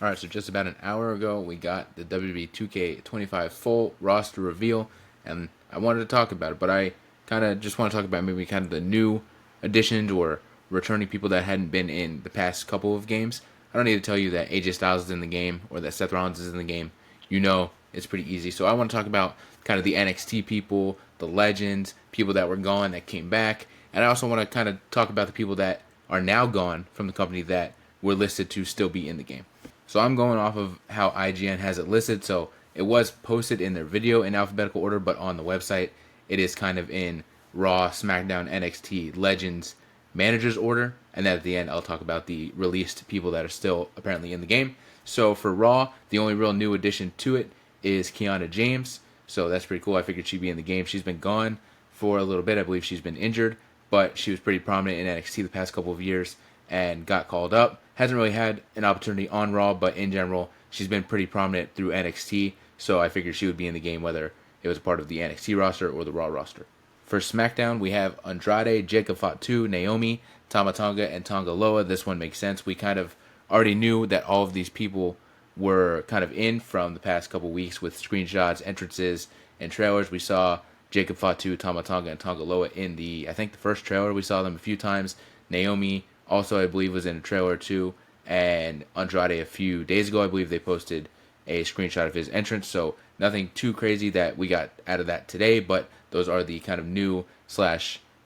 Alright, so just about an hour ago, we got the WWE 2K25 full roster reveal, and I wanted to talk about it, but I kind of just want to talk about maybe kind of the new additions or returning people that hadn't been in the past couple of games. I don't need to tell you that AJ Styles is in the game or that Seth Rollins is in the game. You know it's pretty easy. So I want to talk about kind of the NXT people, the legends, people that were gone that came back, and I also want to kind of talk about the people that are now gone from the company that were listed to still be in the game. So I'm going off of how IGN has it listed. So it was posted in their video in alphabetical order, but on the website it is kind of in Raw, SmackDown, NXT, Legends, Managers order. And then at the end I'll talk about the released people that are still apparently in the game. So for Raw, the only real new addition to it is Kiana James. So that's pretty cool. I figured she'd be in the game. She's been gone for a little bit. I believe she's been injured, but she was pretty prominent in NXT the past couple of years and got called up. Hasn't really had an opportunity on Raw, but in general, she's been pretty prominent through NXT, so I figured she would be in the game whether it was a part of the NXT roster or the Raw roster. For SmackDown, we have Andrade, Jacob Fatu, Naomi, Tama Tonga, and Tonga Loa. This one makes sense. We kind of already knew that all of these people were kind of in from the past couple weeks with screenshots, entrances, and trailers. We saw Jacob Fatu, Tama Tonga, and Tonga Loa in I think the first trailer. We saw them a few times. Naomi also, I believe, was in a trailer too, and Andrade a few days ago, I believe they posted a screenshot of his entrance, so nothing too crazy that we got out of that today, but those are the kind of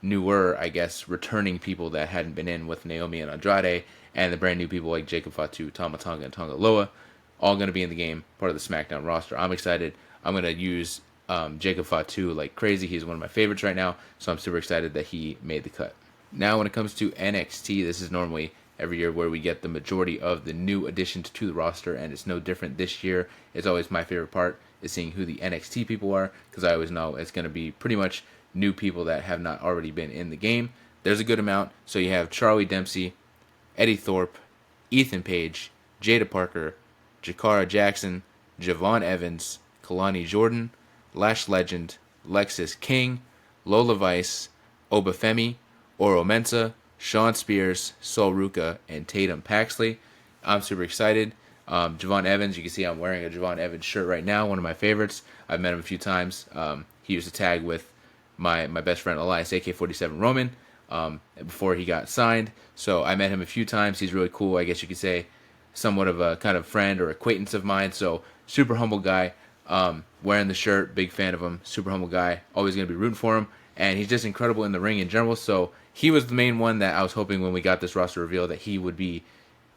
newer, I guess, returning people that hadn't been in with Naomi and Andrade, and the brand new people like Jacob Fatu, Tama Tonga, and Tonga Loa, all going to be in the game, part of the SmackDown roster. I'm excited. I'm going to use Jacob Fatu like crazy. He's one of my favorites right now, so I'm super excited that he made the cut. Now, when it comes to NXT, this is normally every year where we get the majority of the new additions to the roster, and it's no different this year. It's always my favorite part is seeing who the NXT people are, because I always know it's going to be pretty much new people that have not already been in the game. There's a good amount. So you have Charlie Dempsey, Eddie Thorpe, Ethan Page, Jada Parker, Jakara Jackson, Javon Evans, Kalani Jordan, Lash Legend, Lexis King, Lola Vice, Obafemi, Oro Mensah, Sean Spears, Sol Ruka, and Tatum Paxley. I'm super excited. Javon Evans, you can see I'm wearing a Javon Evans shirt right now, one of my favorites. I've met him a few times. He used to tag with my best friend Elias, AK-47 Roman, before he got signed. So I met him a few times. He's really cool. I guess you could say somewhat of a kind of friend or acquaintance of mine. So super humble guy. Wearing the shirt, big fan of him. Super humble guy. Always going to be rooting for him. And he's just incredible in the ring in general. So he was the main one that I was hoping when we got this roster reveal that he would be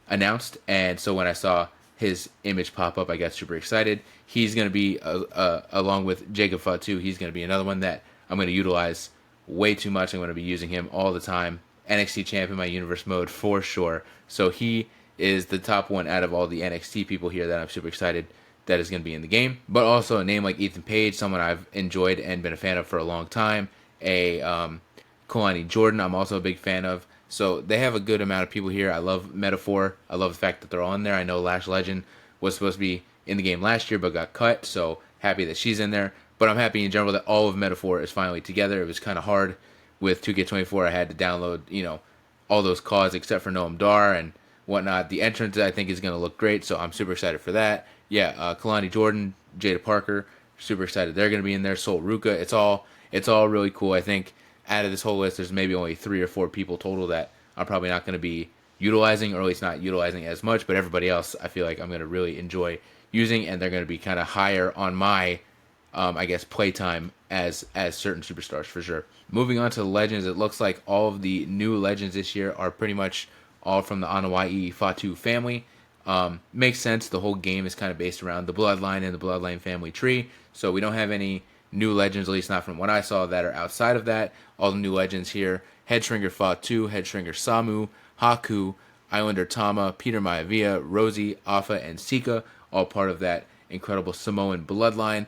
announced. And so when I saw his image pop up, I got super excited. He's going to be, along with Jacob Fatu, he's going to be another one that I'm going to utilize way too much. I'm going to be using him all the time. NXT champ in my universe mode for sure. So he is the top one out of all the NXT people here that I'm super excited that is going to be in the game. But also a name like Ethan Page, someone I've enjoyed and been a fan of for a long time. Kalani Jordan, I'm also a big fan of. So they have a good amount of people here. I love Metaphor. I love the fact that they're on there. I know Lash Legend was supposed to be in the game last year but got cut, so happy that she's in there. But I'm happy in general that all of Metaphor is finally together. It was kind of hard with 2K24. I had to download, all those CODs except for Noam Dar and whatnot. The entrance, I think, is going to look great, so I'm super excited for that. Yeah, Kalani Jordan, Jada Parker, super excited. They're going to be in there. Sol Ruka. It's all really cool. I think out of this whole list, there's maybe only 3 or 4 people total that I'm probably not going to be utilizing, or at least not utilizing as much. But everybody else, I feel like I'm going to really enjoy using, and they're going to be kind of higher on my, I guess, playtime as certain superstars for sure. Moving on to the Legends, it looks like all of the new Legends this year are pretty much all from the Anoa'i Fatu family. Makes sense. The whole game is kind of based around the Bloodline and the Bloodline family tree. So we don't have any new Legends, at least not from what I saw, that are outside of that. All the new Legends here: Headshringer Fatu, Headshringer Samu, Haku, Islander Tama, Peter Maivia, Rosie, Afa, and Sika, all part of that incredible Samoan bloodline.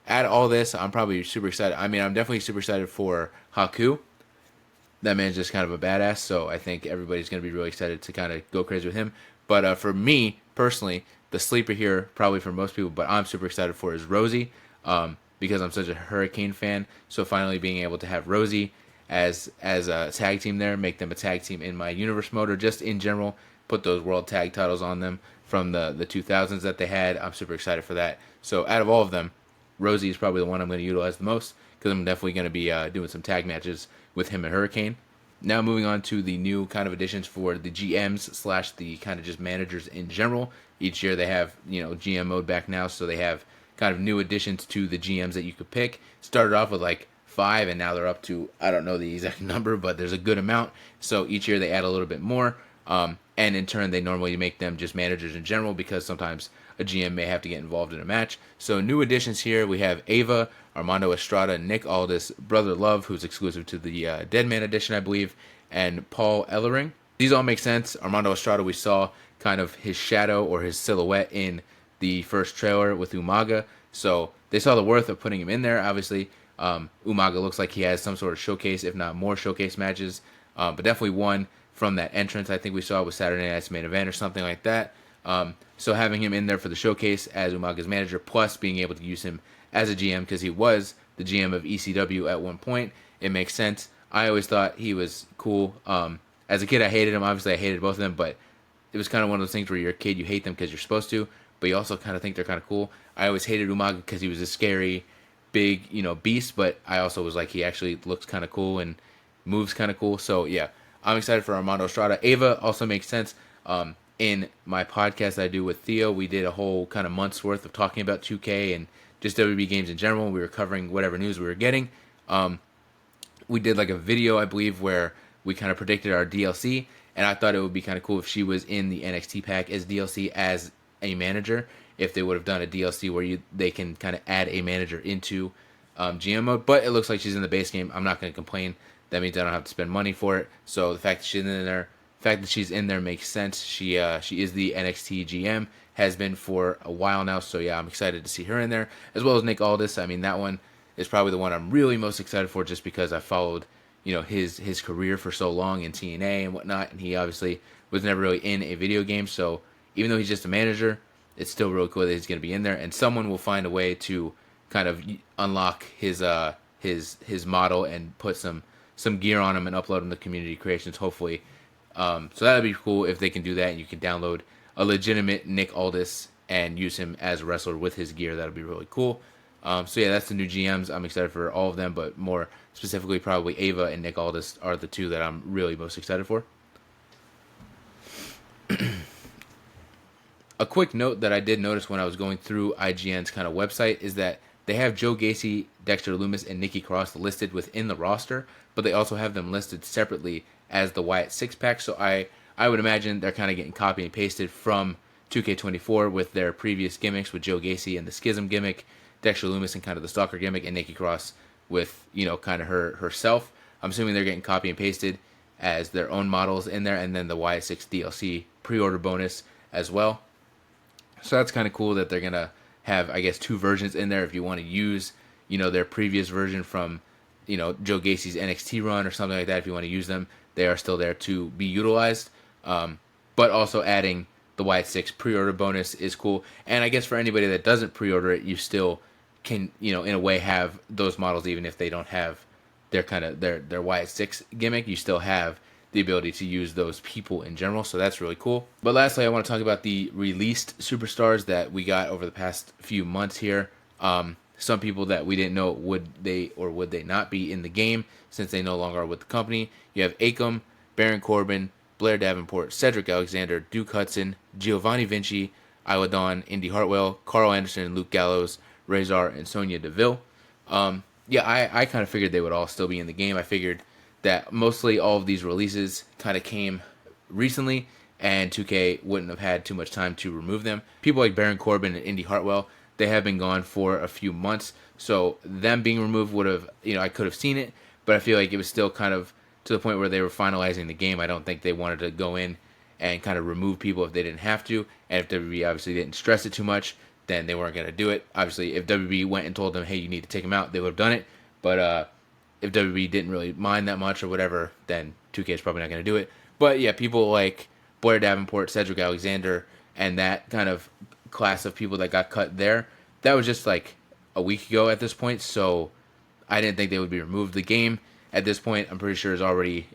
Add all this, I'm probably super excited. I mean, I'm definitely super excited for Haku. That man's just kind of a badass, so I think everybody's going to be really excited to kind of go crazy with him. But for me, personally, the sleeper here, probably for most people, but I'm super excited for, is Rosie, because I'm such a Hurricane fan. So finally being able to have Rosie as a tag team there, make them a tag team in my universe mode, or just in general, put those world tag titles on them from the 2000s that they had. I'm super excited for that. So out of all of them, Rosie is probably the one I'm going to utilize the most because I'm definitely going to be doing some tag matches with him and Hurricane. Now moving on to the new kind of additions for the GMs slash the kind of just managers in general. Each year they have, GM mode back now, so they have kind of new additions to the GMs that you could pick. Started off with like 5, and now they're up to, I don't know the exact number, but there's a good amount. So each year they add a little bit more, and in turn they normally make them just managers in general because sometimes a GM may have to get involved in a match. So new additions here, we have Ava, Armando Estrada, Nick Aldis, Brother Love, who's exclusive to the Deadman edition, I believe, and Paul Ellering. These all make sense. Armando Estrada, we saw kind of his shadow or his silhouette in the first trailer with Umaga, so they saw the worth of putting him in there. Obviously, Umaga looks like he has some sort of showcase, if not more showcase matches, but definitely one from that entrance I think we saw with Saturday Night's Main Event or something like that. So having him in there for the showcase as Umaga's manager, plus being able to use him as a GM because he was the GM of ECW at one point, it makes sense. I always thought he was cool. As a kid, I hated him. Obviously, I hated both of them, but it was kind of one of those things where you're a kid, you hate them because you're supposed to, but you also kind of think they're kind of cool. I always hated Umaga because he was a scary, big, beast, but I also was like, he actually looks kind of cool and moves kind of cool. So yeah, I'm excited for Armando Estrada. Ava also makes sense. In my podcast that I do with Theo, we did a whole kind of month's worth of talking about 2K and just WWE games in general. We were covering whatever news we were getting. We did like a video, I believe, where we kind of predicted our DLC, and I thought it would be kind of cool if she was in the NXT pack as DLC as a manager, if they would have done a DLC where they can kind of add a manager into GM mode, but it looks like she's in the base game. I'm not going to complain. That means I don't have to spend money for it, so the fact that she's in there makes sense. She is the NXT GM, has been for a while now, so yeah, I'm excited to see her in there, as well as Nick Aldis. I mean, that one is probably the one I'm really most excited for just because I followed, his career for so long in TNA and whatnot, and he obviously was never really in a video game, so even though he's just a manager, it's still really cool that he's going to be in there, and someone will find a way to kind of unlock his model and put some gear on him and upload him to community creations, hopefully. So that'd be cool if they can do that, and you can download a legitimate Nick Aldis and use him as a wrestler with his gear. That'll be really cool. So yeah, that's the new GMs. I'm excited for all of them, but more specifically, probably Ava and Nick Aldis are the two that I'm really most excited for. A quick note that I did notice when I was going through IGN's kind of website is that they have Joe Gacy, Dexter Lumis, and Nikki Cross listed within the roster, but they also have them listed separately as the Wyatt six-pack, so I would imagine they're kind of getting copy and pasted from 2K24 with their previous gimmicks, with Joe Gacy and the Schism gimmick, Dexter Lumis and kind of the Stalker gimmick, and Nikki Cross with, kind of herself. I'm assuming they're getting copy and pasted as their own models in there, and then the Wyatt 6 DLC pre-order bonus as well. So that's kind of cool that they're going to have, I guess, two versions in there if you want to use, their previous version from, Joe Gacy's NXT run or something like that. If you want to use them, they are still there to be utilized. But also adding the Wyatt 6 pre-order bonus is cool. And I guess for anybody that doesn't pre-order it, you still can, in a way have those models even if they don't have their kind of their Wyatt 6 gimmick. You still have the ability to use those people in general, so that's really cool. But lastly, I want to talk about the released superstars that we got over the past few months here. Some people that we didn't know would they or would they not be in the game since they no longer are with the company. You have Akam, Baron Corbin, Blair Davenport, Cedric Alexander, Duke Hudson, Giovanni Vinci, Isla Dawn, Indy Hartwell, Carl Anderson, and Luke Gallows, Razor, and Sonya Deville. I kind of figured they would all still be in the game. I figured that mostly all of these releases kind of came recently, and 2K wouldn't have had too much time to remove them. People like Baron Corbin and Indy Hartwell, they have been gone for a few months, so them being removed would have, I could have seen it, but I feel like it was still kind of to the point where they were finalizing the game. I don't think they wanted to go in and kind of remove people if they didn't have to, and if WWE obviously didn't stress it too much, then they weren't going to do it. Obviously, if WWE went and told them, hey, you need to take them out, they would have done it, but if WWE didn't really mind that much or whatever, then 2K is probably not going to do it. But yeah, people like Blair Davenport, Cedric Alexander, and that kind of class of people that got cut there, that was just like a week ago at this point, so I didn't think they would be removed. The game at this point, I'm pretty sure is already,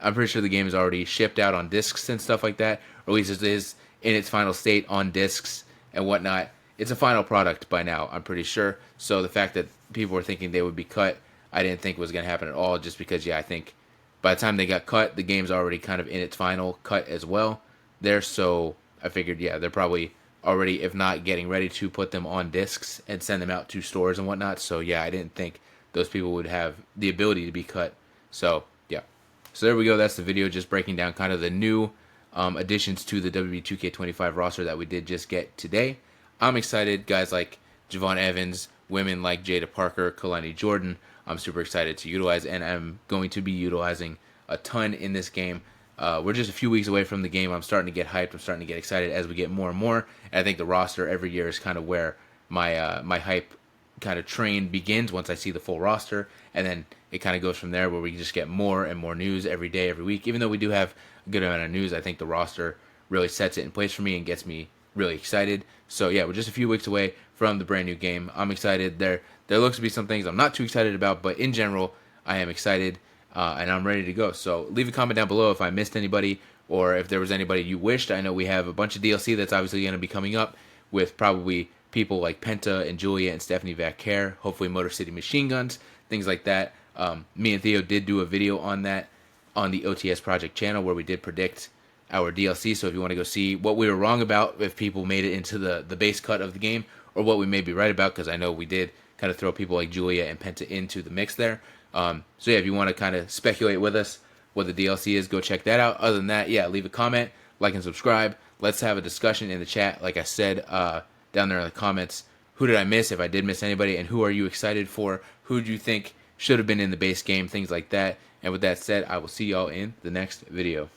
I'm pretty sure the game is already shipped out on discs and stuff like that, or at least it is in its final state on discs and whatnot. It's a final product by now, I'm pretty sure. So the fact that people were thinking they would be cut, I didn't think was going to happen at all, just because, yeah, I think by the time they got cut, the game's already kind of in its final cut as well there. So I figured, yeah, they're probably already, if not getting ready to put them on discs and send them out to stores and whatnot. So yeah, I didn't think those people would have the ability to be cut. So yeah. So there we go. That's the video, just breaking down kind of the new additions to the WWE 2K25 roster that we did just get today. I'm excited. Guys like Javon Evans, women like Jada Parker, Kalani Jordan, I'm super excited to utilize, and I'm going to be utilizing a ton in this game. We're just a few weeks away from the game. I'm starting to get hyped. I'm starting to get excited as we get more and more. And I think the roster every year is kind of where my my hype kind of train begins once I see the full roster, and then it kind of goes from there, where we just get more and more news every day, every week. Even though we do have a good amount of news, I think the roster really sets it in place for me and gets me really excited. So yeah, we're just a few weeks away from the brand new game. I'm excited. There looks to be some things I'm not too excited about, but in general, I am excited. And I'm ready to go. So leave a comment down below if I missed anybody, or if there was anybody you wished. I know we have a bunch of DLC that's obviously going to be coming up with probably people like Penta and Julia and Stephanie Vaquer, hopefully Motor City Machine Guns, things like that. Me and Theo did do a video on that on the OTS Project channel, where we did predict our DLC. So if you want to go see what we were wrong about, if people made it into the base cut of the game, or what we may be right about, because I know we did kind of throw people like Julia and Penta into the mix there. So yeah, if you want to kind of speculate with us what the DLC is, go check that out. Other than that, yeah, leave a comment, like and subscribe. Let's have a discussion in the chat. Like I said, down there in the comments, who did I miss, if I did miss anybody, and who are you excited for? Who do you think should have been in the base game? Things like that. And with that said, I will see y'all in the next video.